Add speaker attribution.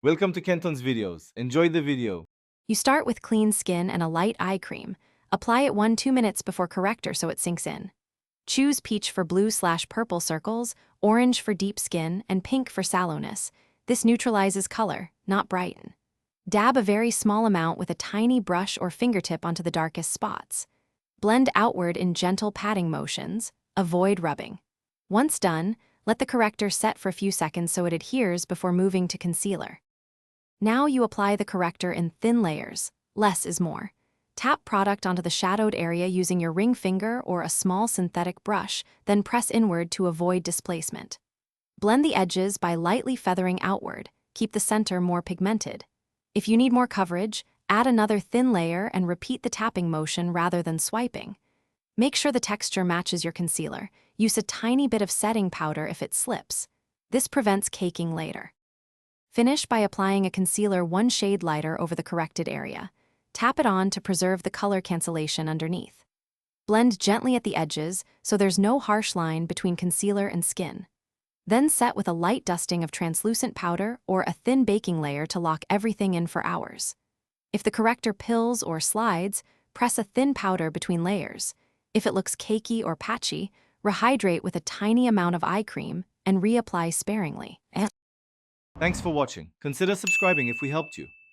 Speaker 1: Welcome to Kenton's videos. Enjoy the video.
Speaker 2: You start with clean skin and a light eye cream. Apply it 1-2 minutes before corrector so it sinks in. Choose peach for blue/purple circles, orange for deep skin, and pink for sallowness. This neutralizes color, not brighten. Dab a very small amount with a tiny brush or fingertip onto the darkest spots. Blend outward in gentle patting motions. Avoid rubbing. Once done, let the corrector set for a few seconds so it adheres before moving to concealer. Now you apply the corrector in thin layers. Less is more. Tap product onto the shadowed area using your ring finger or a small synthetic brush, then press inward to avoid displacement. Blend the edges by lightly feathering outward. Keep the center more pigmented. If you need more coverage, add another thin layer and repeat the tapping motion rather than swiping. Make sure the texture matches your concealer. Use a tiny bit of setting powder if it slips. This prevents caking later. Finish by applying a concealer 1 shade lighter over the corrected area. Tap it on to preserve the color cancellation underneath. Blend gently at the edges so there's no harsh line between concealer and skin. Then set with a light dusting of translucent powder or a thin baking layer to lock everything in for hours. If the corrector pills or slides, press a thin powder between layers. If it looks cakey or patchy, rehydrate with a tiny amount of eye cream and reapply sparingly.
Speaker 1: Thanks for watching. Consider subscribing if we helped you.